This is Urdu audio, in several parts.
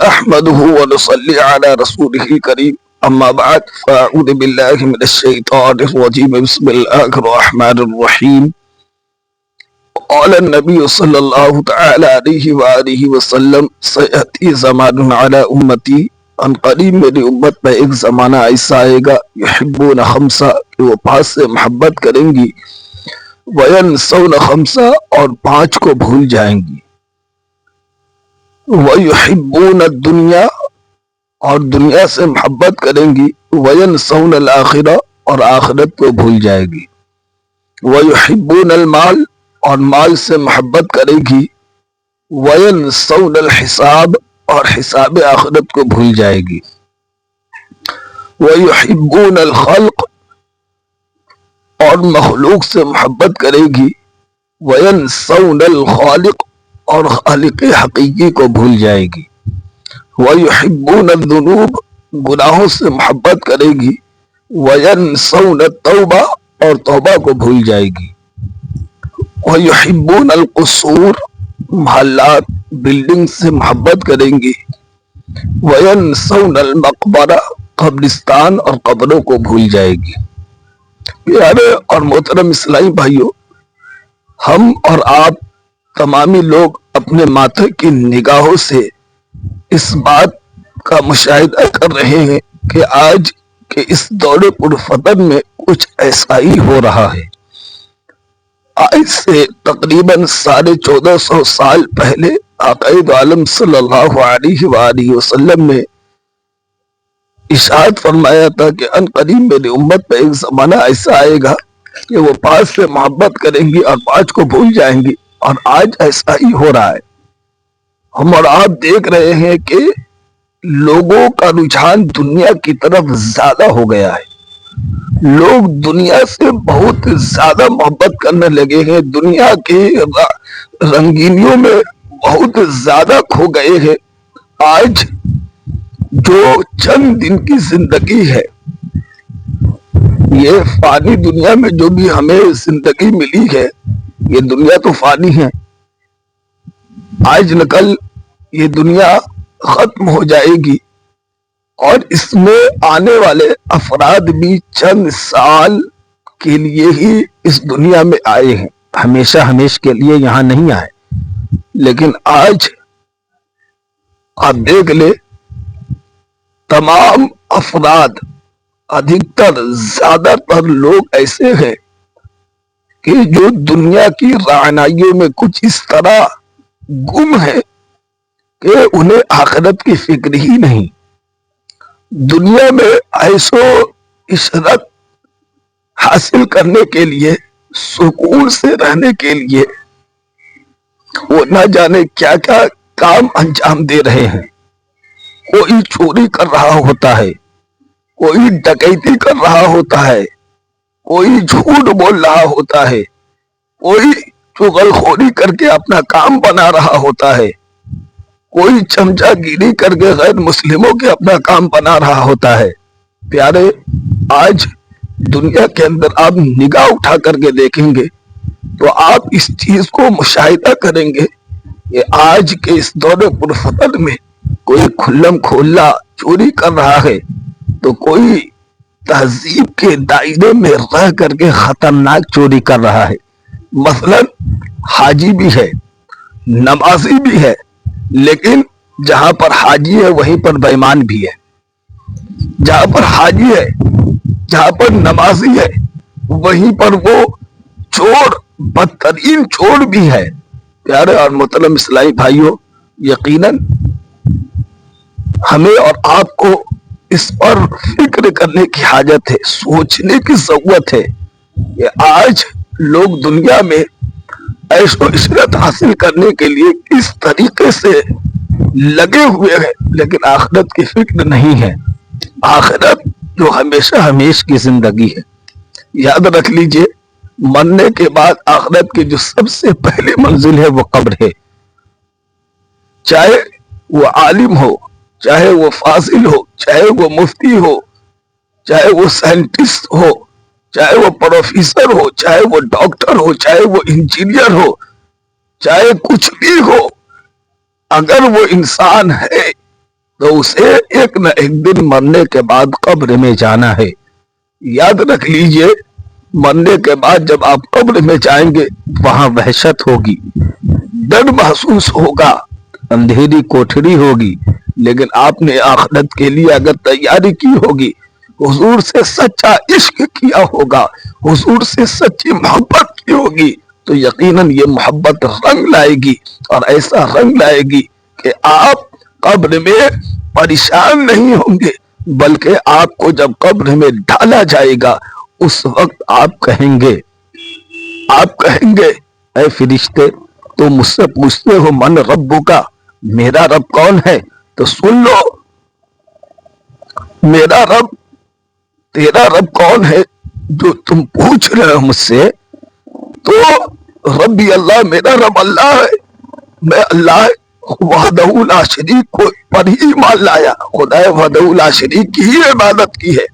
نحمده ونصلي على رسوله الكريم أما بعد فأعوذ بالله من الشيطان الرجيم بسم الله الرحمن الرحيم قال النبي صلى الله تعالى عليه وآله وسلم سيأتي زمان على أمتي ان قریب میری امت میں ایک زمانہ ایسا آئے گا یحبون خمسہ کہ وہ 5 سے محبت کریں گی وینسون خمسہ اور 5 کو بھول جائیں گی وَيُحِبُّونَ الدُّنْيَا اور دنیا سے محبت کریں گی وَيَنْسَوْنَ الْآخِرَةَ اور آخرت کو بھول جائے گی وَيُحِبُّونَ الْمَالَ اور مال سے محبت کرے گی وَيَنْسَوْنَ الْحِسَابَ اور حساب آخرت کو بھول جائے گی وَيُحِبُّونَ الْخَلْقَ اور مخلوق سے محبت کرے گی وَيَنْسَوْنَ الْخَالِقَ اور خالق حقیقی کو بھول جائے گی وَيُحِبُّونَ الذُّنُوبَ گناہوں سے محبت کرے گی وَيَنْسَوْنَ التَّوْبَةَ اور توبہ کو بھول جائے گی وَيُحِبُّونَ الْقُصُورَ محلات بلڈنگ سے محبت کریں گی وَيَنْسَوْنَ الْمَقْبَرَةَ قبرستان اور قبروں کو بھول جائے گی۔ پیارے اور محترم اسلامی بھائیوں، ہم اور آپ تمامی لوگ اپنے ماتھے کی نگاہوں سے اس بات کا مشاہدہ کر رہے ہیں کہ آج کے اس دور پرفتن میں کچھ ایسا ہی ہو رہا ہے۔ آج سے تقریباً 1450 سال پہلے آقا دو عالم صلی اللہ علیہ وآلہ وسلم نے ارشاد فرمایا تھا کہ ان قریب میری امت میں ایک زمانہ ایسا آئے گا کہ وہ 5 سے محبت کریں گی اور 5 کو بھول جائیں گی، اور آج ایسا ہی ہو رہا ہے۔ ہم اور آپ دیکھ رہے ہیں کہ لوگوں کا رجحان دنیا کی طرف زیادہ ہو گیا ہے۔ لوگ دنیا سے بہت زیادہ محبت کرنے لگے ہیں، دنیا کی رنگینیوں میں بہت زیادہ کھو گئے ہیں۔ آج جو چند دن کی زندگی ہے، یہ فانی دنیا میں جو بھی ہمیں زندگی ملی ہے، یہ دنیا تو فانی ہے، آج نہ کل یہ دنیا ختم ہو جائے گی، اور اس میں آنے والے افراد بھی چند سال کے لیے ہی اس دنیا میں آئے ہیں، ہمیشہ ہمیشہ کے لیے یہاں نہیں آئے۔ لیکن آج آپ دیکھ لیں، تمام افراد، ادھکتر زیادہ تر لوگ ایسے ہیں کہ جو دنیا کی رعنائیوں میں کچھ اس طرح گم ہے کہ انہیں آخرت کی فکر ہی نہیں۔ دنیا میں عیش و عشرت حاصل کرنے کے لیے، سکون سے رہنے کے لیے وہ نہ جانے کیا کیا کام انجام دے رہے ہیں۔ کوئی چوری کر رہا ہوتا ہے، کوئی ڈکیتی کر رہا ہوتا ہے، کوئی جھوٹ بول رہا ہوتا ہے، کوئی چغل خوری کر کے اپنا کام بنا رہا ہوتا ہے، کوئی چمچہ گیری کر کے غیر مسلموں کے اپنا کام بنا رہا ہوتا ہے۔ پیارے، آج دنیا کے اندر آپ نگاہ اٹھا کر کے دیکھیں گے تو آپ اس چیز کو مشاہدہ کریں گے کہ آج کے اس دور پرفتن میں کوئی کھلم کھلا چوری کر رہا ہے تو کوئی تہذیب کے دائرے میں رہ کر کے خطرناک چوری کر رہا ہے۔ مثلا حاجی بھی ہے، نمازی بھی ہے، لیکن جہاں پر حاجی ہے وہیں پر بے ایمان بھی ہے، جہاں پر حاجی ہے، جہاں پر نمازی ہے، وہیں پر وہ چور، بدترین چور بھی ہے۔ پیارے اور محترم اسلامی بھائیوں، یقیناً ہمیں اور آپ کو اس پر فکر کرنے کی حاجت ہے، سوچنے کی ضرورت ہے کہ آج لوگ دنیا میں عیش و عشرت حاصل کرنے کے لیے کس طریقے سے لگے ہوئے ہیں، لیکن آخرت کی فکر نہیں ہے۔ آخرت جو ہمیشہ ہمیشہ کی زندگی ہے، یاد رکھ لیجئے، مرنے کے بعد آخرت کی جو سب سے پہلی منزل ہے وہ قبر ہے۔ چاہے وہ عالم ہو، چاہے وہ فاضل ہو، چاہے وہ مفتی ہو، چاہے وہ سائنٹسٹ ہو، چاہے وہ پروفیسر ہو، چاہے وہ ڈاکٹر ہو، چاہے وہ انجینئر ہو، چاہے کچھ بھی ہو، اگر وہ انسان ہے تو اسے ایک نہ ایک دن مرنے کے بعد قبر میں جانا ہے۔ یاد رکھ لیجئے، مرنے کے بعد جب آپ قبر میں جائیں گے وہاں وحشت ہوگی، ڈر محسوس ہوگا، اندھیری کوٹھری ہوگی، لیکن آپ نے آخرت کے لیے اگر تیاری کی ہوگی، حضور سے سچا عشق کیا ہوگا، حضور سے سچی محبت کی ہوگی، تو یقیناً یہ محبت رنگ لائے گی، اور ایسا رنگ لائے گی کہ آپ قبر میں پریشان نہیں ہوں گے، بلکہ آپ کو جب قبر میں ڈالا جائے گا اس وقت آپ کہیں گے اے فرشتے، تو مجھ سے پوچھتے ہو من ربو کا، میرا رب کون ہے؟ تو سن لو، میرا رب، تیرا رب کون ہے جو تم پوچھ رہے ہو مجھ سے؟ تو ربی اللہ، میرا رب اللہ ہے، میں اللہ وحدہ لا شریک کو پر ہی ایمان لایا، خدا وحدہ لا شریک کی ہی عبادت کی ہے،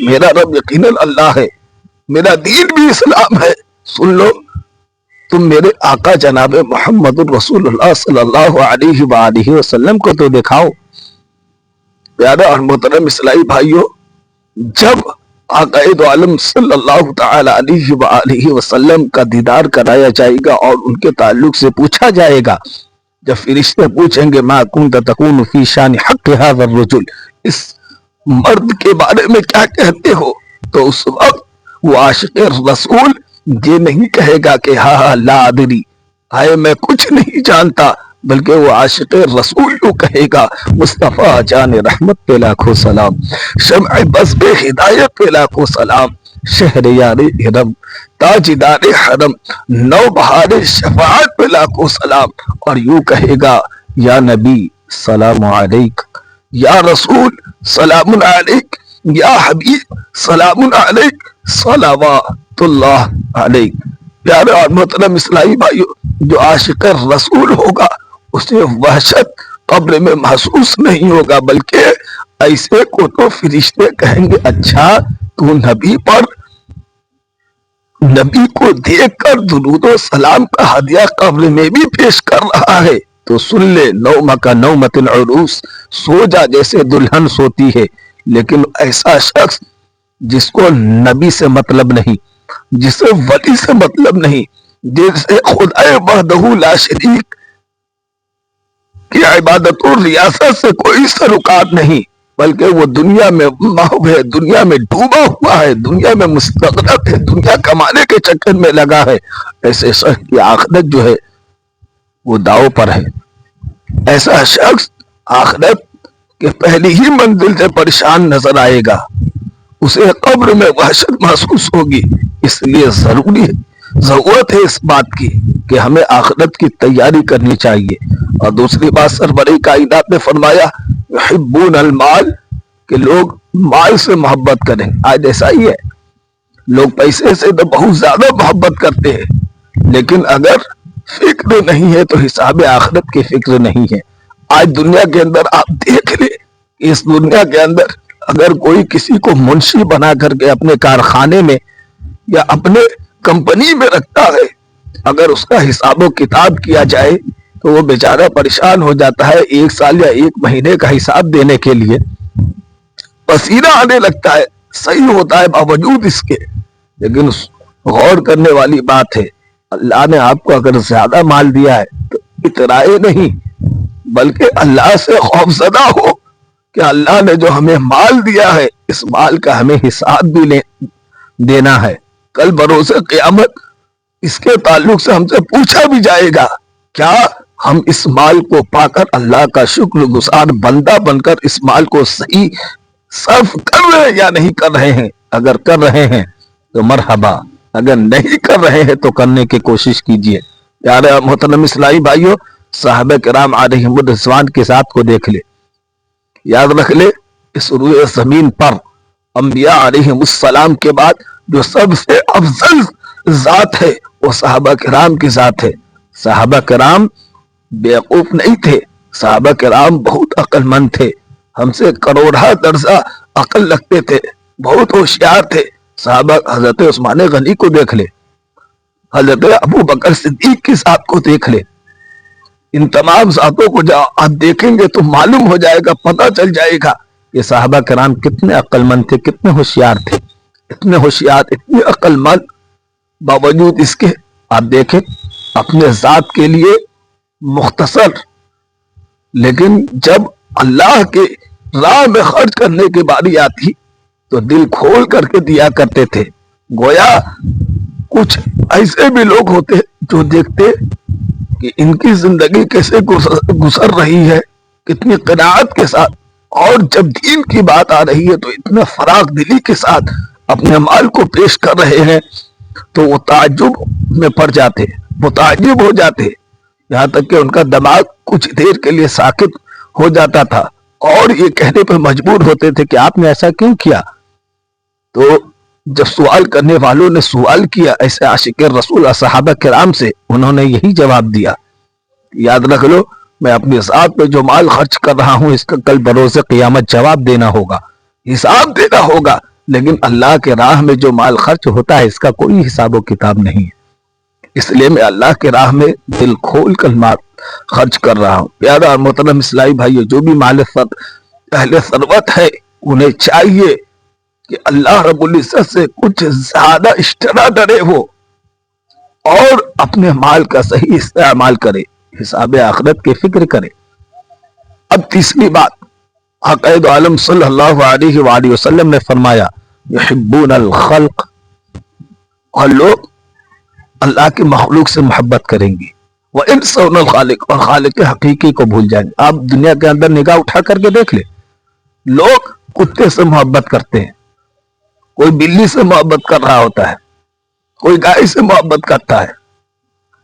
میرا رب یقیناً اللہ ہے، میرا دین بھی اسلام ہے۔ سن لو، تم میرے آقا جناب محمد الرسول اللہ صلی اللہ علیہ وآلہ وسلم کو تو دکھاؤ۔ پیارے اور محترم اسلامی بھائیوں، جب آقا دو عالم صلی اللہ تعالی علیہ وآلہ وسلم کا دیدار کرایا جائے گا اور ان کے تعلق سے پوچھا جائے گا، جب فرشتے پوچھیں گے ما کنت تکون فی شان حق ھذا الرجل، اس مرد کے بارے میں کیا کہتے ہو؟ تو اس وقت وہ عاشق رسول یہ نہیں کہے گا کہ ہاں لا ادری، ہائے میں کچھ نہیں جانتا، بلکہ وہ عاشق رسول کو کہے گا مصطفیٰ جان رحمت پہ لاکھوں سلام، شمع بزم ہدایت پہ لاکھوں سلام، شہریار حرم، تاجدار حرم، نو بہار شفاعت پہ لاکھوں سلام، اور یوں کہے گا یا نبی سلام علیک، یا رسول سلام علیک، یا حبیب سلام علیک، صلوات اللہ علیک۔ پیارے اور محترم اسلامی بھائیو، جو عاشق رسول ہوگا اسے وحشت قبر میں محسوس نہیں ہوگا، بلکہ ایسے کو تو فرشتے کہیں گے اچھا تو نبی پر، نبی کو دیکھ کر درود و سلام کا ہدیہ قبر میں بھی پیش کر رہا ہے، تو سن لے نومک نومت العروس، سو جا جیسے دلہن سوتی ہے۔ لیکن ایسا شخص جس کو نبی سے مطلب نہیں، جسے ولی سے مطلب نہیں، جسے خدا وحدہ لا شریک کی عبادت و ریاست سے کوئی سروکار نہیں، بلکہ وہ دنیا میں محو ہے، دنیا میں ڈوبا ہوا ہے، دنیا میں مستغرق ہے، دنیا کمانے کے چکر میں لگا ہے، ایسے شخص کی آخرت جو ہے وہ داؤ پر ہے۔ ایسا شخص آخرت کے پہلی ہی منزل سے پریشان نظر آئے گا، اسے قبر میں وحشت محسوس ہوگی۔ اس لیے ضرورت ہے اس بات کی کہ ہمیں آخرت کی تیاری کرنی چاہیے۔ اور دوسری بات، سرور کائنات نے فرمایا یحبون المال، کہ لوگ مال سے محبت کریں۔ آج ایسا ہی ہے، لوگ پیسے سے تو بہت زیادہ محبت کرتے ہیں، لیکن اگر فکر نہیں ہے تو حساب آخرت کی فکر نہیں ہے۔ آج دنیا کے اندر آپ دیکھ لیں، اس دنیا کے اندر اگر کوئی کسی کو منشی بنا کر کے اپنے کارخانے میں یا اپنے کمپنی میں رکھتا ہے، اگر اس کا حساب و کتاب کیا جائے تو وہ بیچارہ پریشان ہو جاتا ہے، ایک سال یا ایک مہینے کا حساب دینے کے لیے پسینہ آنے لگتا ہے، صحیح ہوتا ہے باوجود اس کے۔ لیکن غور کرنے والی بات ہے، اللہ نے آپ کو اگر زیادہ مال دیا ہے تو اترائے نہیں، بلکہ اللہ سے خوف زدہ ہو کہ اللہ نے جو ہمیں مال دیا ہے اس مال کا ہمیں حساب بھی دینا ہے۔ کل بروز قیامت اس کے تعلق سے ہم سے پوچھا بھی جائے گا، کیا ہم اس مال کو پا کر اللہ کا شکر گزار بندہ بن کر اس مال کو صحیح صرف کر رہے ہیں یا نہیں کر رہے ہیں؟ اگر کر رہے ہیں تو مرحبا، اگر نہیں کر رہے ہیں تو کرنے کی کوشش کیجئے۔ پیارے محترم اسلامی بھائیوں، صحابہ کرام علیہم الرضوان کے ساتھ کو دیکھ لے، یاد رکھ لے، اس روئے زمین پر انبیاء علیہم السلام کے بعد جو سب سے افضل ذات ہے وہ صحابہ کرام کی ذات ہے۔ صحابہ کرام بیوقوف نہیں تھے، صحابہ کرام بہت عقل مند تھے، ہم سے کروڑہ درجہ عقل رکھتے تھے، بہت ہوشیار تھے۔ صحابہ حضرت عثمان غنی کو دیکھ لے، حضرت ابو بکر صدیق کی ذات کو دیکھ لے، ان تمام ذاتوں کو جب آپ دیکھیں گے تو معلوم ہو جائے گا، پتہ چل جائے گا کہ صحابہ کرام کتنے عقل مند تھے، کتنے ہوشیار تھے، اتنے ہوشیار، اتنے عقل مند، باوجود اس کے آپ دیکھیں اپنے ذات کے لیے مختصر، لیکن جب اللہ کے راہ میں خرچ کرنے کی باری آتی تو دل کھول کر کے دیا کرتے تھے۔ گویا کچھ ایسے بھی لوگ ہوتے جو دیکھتے کہ ان کی زندگی کیسے گزر رہی ہے، کتنی قناعت کے ساتھ، اور جب دین کی بات آ رہی ہے تو اتنے فراغ دلی کے ساتھ اپنے مال کو پیش کر رہے ہیں، تو وہ تعجب میں پڑ جاتے، متعجب ہو جاتے، یہاں تک کہ ان کا دماغ کچھ دیر کے لیے ساکت ہو جاتا تھا اور یہ کہنے پہ مجبور ہوتے تھے کہ آپ نے ایسا کیوں کیا؟ تو جب سوال کرنے والوں نے سوال کیا ایسے عاشق رسول صحابہ کرام سے، انہوں نے یہی جواب دیا، یاد رکھ لو میں اپنی ذات پہ جو مال خرچ کر رہا ہوں اس کا کل بروز قیامت جواب دینا ہوگا، حساب دینا ہوگا، لیکن اللہ کے راہ میں جو مال خرچ ہوتا ہے اس کا کوئی حساب و کتاب نہیں ہے، اس لیے میں اللہ کے راہ میں دل کھول کر مال خرچ کر رہا ہوں۔ پیارا اور محترم اسلامی بھائیو، جو بھی مال اہل ثروت ہے انہیں چاہیے کہ اللہ رب العزت سے کچھ زیادہ اشترا ڈرے وہ، اور اپنے مال کا صحیح استعمال کرے، حساب آخرت کی فکر کرے۔ اب تیسری بات، عقائد عالم صلی اللہ علیہ وآلہ وسلم نے فرمایا یحبون الخلق، اور لوگ اللہ کے مخلوق سے محبت کریں گے، وَإِنْسَوْنَ الْخَالِقِ، اور خالق حقیقی کو بھول جائیں گے۔ آپ دنیا کے اندر نگاہ اٹھا کر کے دیکھ لیں، لوگ کتے سے محبت کرتے ہیں، کوئی بلی سے محبت کر رہا ہوتا ہے، کوئی گائے سے محبت کرتا ہے،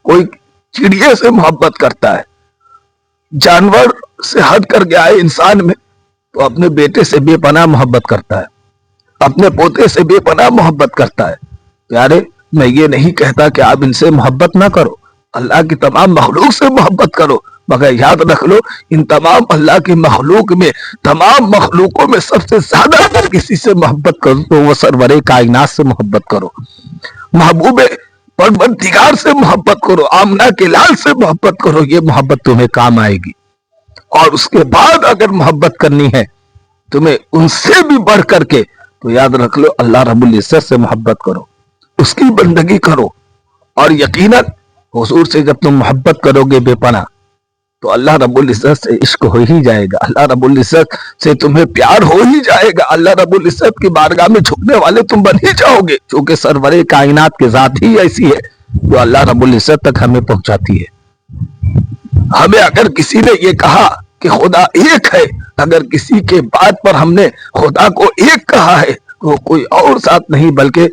کوئی چڑیا سے محبت کرتا ہے، جانور سے ہٹ کر گیا ہے انسان میں تو اپنے بیٹے سے بے پناہ محبت کرتا ہے، اپنے پوتے سے بے پناہ محبت کرتا ہے۔ پیارے، میں یہ نہیں کہتا کہ آپ ان سے محبت نہ کرو، اللہ کی تمام مخلوق سے محبت کرو، مگر یاد رکھ لو ان تمام اللہ کی مخلوق میں، تمام مخلوقوں میں سب سے زیادہ اگر کسی سے محبت کرو تو وہ سرور کائنات سے محبت کرو، محبوب پروردگار سے محبت کرو، آمنہ کے لال سے محبت کرو، یہ محبت تمہیں کام آئے گی۔ اور اس کے بعد اگر محبت کرنی ہے تمہیں ان سے بھی بڑھ کر کے، تو یاد رکھ لو اللہ رب العزت سے محبت کرو، اس کی بندگی کرو، اور یقیناً حضور سے جب تم محبت کرو گے بے پناہ تو اللہ رب العزت سے عشق ہو ہی جائے گا، اللہ رب العزت سے تمہیں پیار ہو ہی جائے گا، اللہ رب العزت کی بارگاہ میں جھکنے والے تم بن ہی جاؤ گے، چونکہ سرور کائنات کی ذات ہی ایسی ہے جو اللہ رب العزت تک ہمیں پہنچاتی ہے۔ ہمیں اگر کسی نے یہ کہا کہ خدا ایک ہے، اگر کسی کے بات پر ہم نے خدا کو ایک کہا ہے تو وہ کوئی اور ذات نہیں بلکہ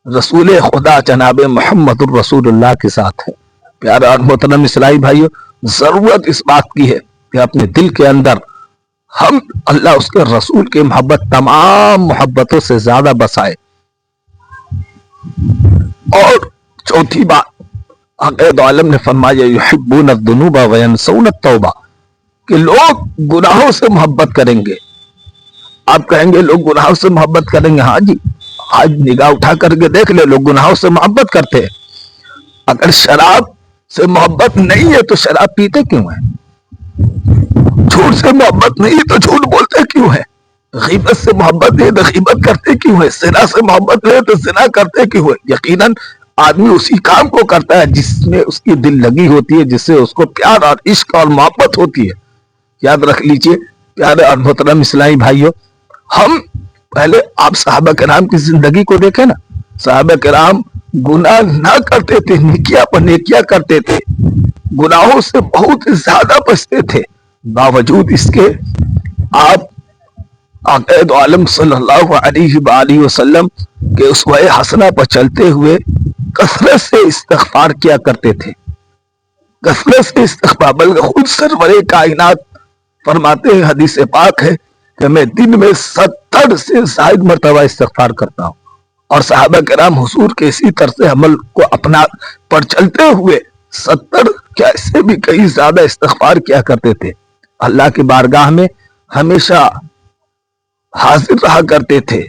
رسول خدا جناب محمد الرسول اللہ کے ساتھ ہے۔ پیارا اور محترم اسلامی بھائیو، ضرورت اس بات کی ہے کہ اپنے دل کے اندر ہم اللہ اس کے رسول کی محبت تمام محبتوں سے زیادہ بسائے۔ اور چوتھی بات، عقائد عالم نے فرمایا یحبون الذنوب وینسون التوبہ، کہ لوگ گناہوں سے محبت کریں گے۔ آپ کہیں گے لوگ گناہوں سے محبت کریں گے، ہاں جی، آج نگاہ اٹھا کر کے دیکھ لے، لوگ گناہوں سے محبت کرتے ہیں۔ اگر شراب سے محبت نہیں ہے تو شراب پیتے کیوں ہیں؟ جھوٹ سے محبت نہیں ہے تو جھوٹ بولتے کیوں ہیں؟ غیبت سے محبت نہیں ہے تو غیبت کرتے کیوں ہیں؟ زنا سے محبت نہیں ہے تو زنا کرتے کیوں ہیں؟ یقیناً آدمی اسی کام کو کرتا ہے جس میں اس کی دل لگی ہوتی ہے، جس سے اس کو پیار اور عشق اور محبت ہوتی ہے۔ یاد رکھ لیجئے پیارے اور محترم اسلامی بھائیوں، ہم پہلے آپ صحابہ کرام کی زندگی کو دیکھیں نا، صحابہ کرام گناہ نہ کرتے تھے، نیکیاں پر نیکیاں کرتے تھے، گناہوں سے بہت زیادہ بچتے تھے، باوجود اس کے آپ عقائد عالم صلی اللہ علیہ وآلہ وسلم کے اسوہ حسنہ پر چلتے ہوئے کثرت سے استغفار کیا کرتے تھے، کثرت سے استغفار، بلکہ خود سرور کائنات فرماتے ہیں، حدیث پاک ہے کہ میں دن میں 70 سے زائد مرتبہ استغفار کرتا ہوں، اور صحابہ کرام حضور کے اسی طرز عمل کو اپنا پر چلتے ہوئے 70 کیا اس سے بھی کئی زیادہ استغفار کیا کرتے تھے، اللہ کی بارگاہ میں ہمیشہ حاضر رہا کرتے تھے،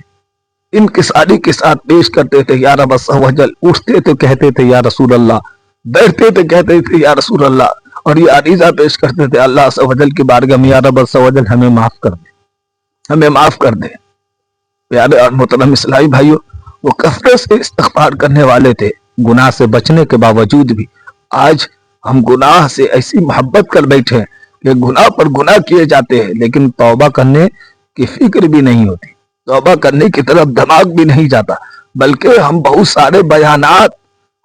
انکساری کے ساتھ پیش کرتے تھے، یا رب عز و جل، اٹھتے تو کہتے تھے یا رسول اللہ، بیٹھتے تو کہتے تھے یا رسول اللہ، اور یہ عریضہ پیش کرتے تھے اللہ عز و جل کی بارگاہ میں، یا رب عز و جل ہمیں معاف کر دے، ہمیں معاف کر دے۔ پیارے اور محترم اسلامی بھائیوں، وہ کثرت سے استغفار کرنے والے تھے، گناہ سے بچنے کے باوجود بھی۔ آج ہم گناہ سے ایسی محبت کر بیٹھے ہیں کہ گناہ پر گناہ کیے جاتے ہیں، لیکن توبہ کرنے کی فکر بھی نہیں ہوتی، توبہ کرنے کی طرف دماغ بھی نہیں جاتا، بلکہ ہم بہت سارے بیانات،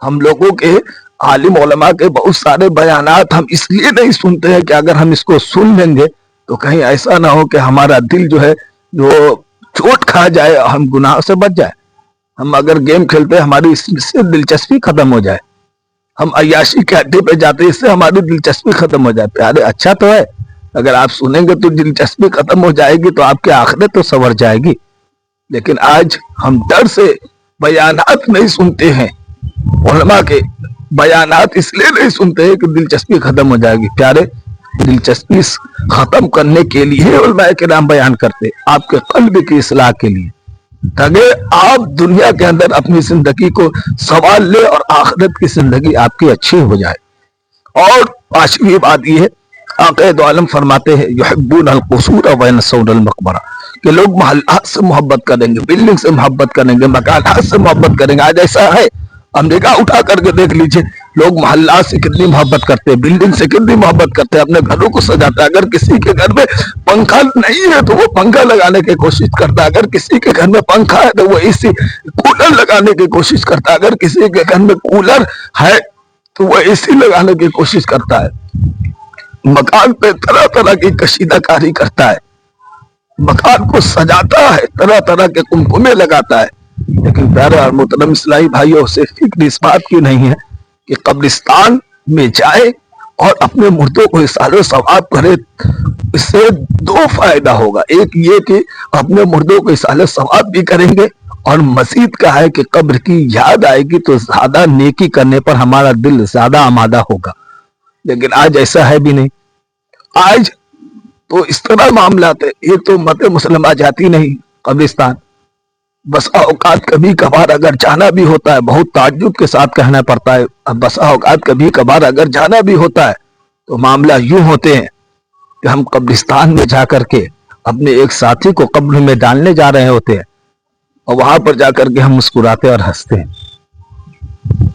ہم لوگوں کے عالم علماء کے بہت سارے بیانات ہم اس لیے نہیں سنتے ہیں کہ اگر ہم اس کو سن لیں گے تو کہیں ایسا نہ ہو کہ ہمارا دل جو ہے جو چوٹ کھا جائے اور ہم گناہ سے بچ جائے۔ ہم اگر گیم کھیلتے ہیں ہماری اس سے دلچسپی ختم ہو جائے، ہم عیاشی کے اڈے پہ جاتے ہیں اس سے ہماری دلچسپی ختم ہو جائے۔ پیارے اچھا تو ہے، اگر آپ سنیں گے تو دلچسپی ختم ہو جائے گی تو آپ کی آخرت تو سنور جائے گی، لیکن آج ہم ڈر سے بیانات نہیں سنتے ہیں، علماء کے بیانات اس لیے نہیں سنتے ہیں کہ دلچسپی ختم ہو جائے گی۔ پیارے، دلچسپی ختم کرنے کے لیے علماء کرام بیان کرتے، آپ کے قلب کی اصلاح کے لیے، تاکہ آپ دنیا کے اندر اپنی زندگی کو سنوار لے اور آخرت کی زندگی آپ کی اچھی ہو جائے۔ اور پانچویں بات یہ ہے، آقا دو عالم فرماتے ہیں یحبون القصور وینسون المقبرہ، کہ لوگ محلات سے محبت کریں گے، بلڈنگ سے محبت کریں گے، مکانات سے محبت کریں گے۔ آج ایسا ہے، ہم نگاہ اٹھا کر کے دیکھ لیجئے، لوگ محلات سے کتنی محبت کرتے ہیں، بلڈنگ سے کتنی محبت کرتے ہیں، اپنے گھروں کو سجاتے ہیں۔ اگر کسی کے گھر میں پنکھا نہیں ہے تو وہ پنکھا لگانے کی کوشش کرتا ہے، اگر کسی کے گھر میں پنکھا ہے تو وہ اسی کولر لگانے کی کوشش کرتا ہے، اگر کسی کے گھر میں کولر ہے تو وہ اسی لگانے کی کوشش کرتا ہے، مکان پہ طرح طرح کی کشیدہ کاری کرتا ہے، مکان کو سجاتا ہے، طرح طرح کے کمکمے لگاتا ہے، لیکن پیارے اور محترم اسلامی بھائیوں سے فکر اس بات کی نہیں ہے کہ قبرستان میں جائے اور اپنے مردوں کو احسان و ثواب کرے۔ اس سے دو فائدہ ہوگا، ایک یہ کہ اپنے مردوں کو احسان و ثواب بھی کریں گے، اور مزید کیا ہے کہ قبر کی یاد آئے گی تو زیادہ نیکی کرنے پر ہمارا دل زیادہ آمادہ ہوگا۔ لیکن آج ایسا ہے بھی نہیں، آج تو اس طرح معاملات ہے، یہ تو امت مسلمہ جاتی نہیں قبرستان، بس اوقات کبھی کبھار اگر جانا بھی ہوتا ہے، بہت تعجب کے ساتھ کہنا پڑتا ہے، بس اوقات کبھی کبھار اگر جانا بھی ہوتا ہے تو معاملہ یوں ہوتے ہیں کہ ہم قبرستان میں جا کر کے اپنے ایک ساتھی کو قبر میں ڈالنے جا رہے ہوتے ہیں، اور وہاں پر جا کر کے ہم مسکراتے اور ہنستے ہیں۔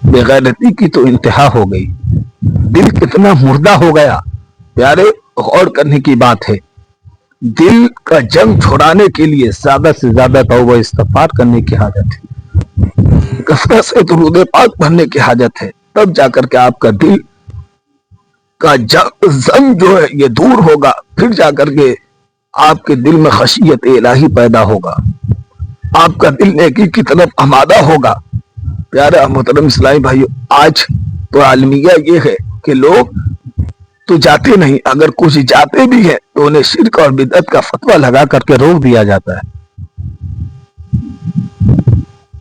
بے غیرتی کی تو انتہا ہو گئی، دل کتنا مردہ ہو گیا۔ پیارے، غور کرنے کی بات ہے، دل کا جنگ چھڑانے کے لیے زیادہ سے زیادہ توبہ استغفار کرنے کی حاجت ہے، کثرت سے درود پاک پڑھنے کی حاجت ہے، تب جا کر کے آپ کا دل کا زنگ جو ہے یہ دور ہوگا، پھر جا کر کے آپ کے دل میں خشیت الہی پیدا ہوگا، آپ کا دل نیکی کی طرف آمادہ ہوگا۔ پیارے محترم اسلامی بھائیو، آج تو عالمیہ یہ ہے کہ لوگ تو جاتے نہیں، اگر کچھ جاتے بھی ہیں تو انہیں شرک اور بدعت کا فتویٰ لگا کر کے روک دیا جاتا ہے،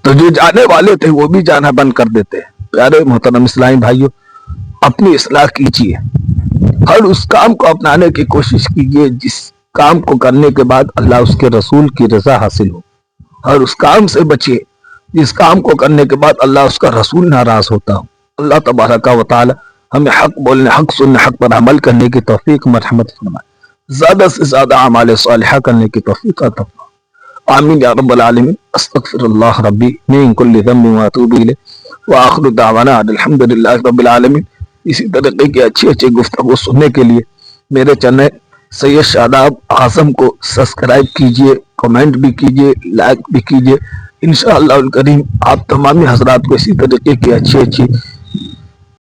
تو جو جانے والے تھے وہ بھی جانا بند کر دیتے ہیں۔ پیارے محترم اسلامی بھائیو، اپنی اصلاح کیجیے، ہر اس کام کو اپنانے کی کوشش کیجیے جس کام کو کرنے کے بعد اللہ اس کے رسول کی رضا حاصل ہو، ہر اس کام سے بچیے جس کام کو کرنے کے بعد اللہ اس کا رسول ناراض ہوتا ہو۔ اللہ تبارک و تعالی ہمیں حق بولنے، حق سننے، حق پر عمل کرنے کی توفیق مرحمت فرمائے، زیادہ سے زیادہ اعمال صالحہ کرنے کی توفیق عطا فرمائے۔ آمین یا رب العالمین۔ استغفر اللہ ربی من کل ذنب واتوب الیہ، وآخر دعوانا الحمدللہ رب العالمین۔ اسی طریقے کی اچھی اچھی گفتگو سننے کے لیے میرے چینل سید شاداب اعظم کو سبسکرائب کیجئے، کمنٹ بھی کیجئے، لائک بھی کیجئے۔ انشاءاللہ الکریم آپ تمامی حضرات کو اسی طریقے کی اچھی اچھی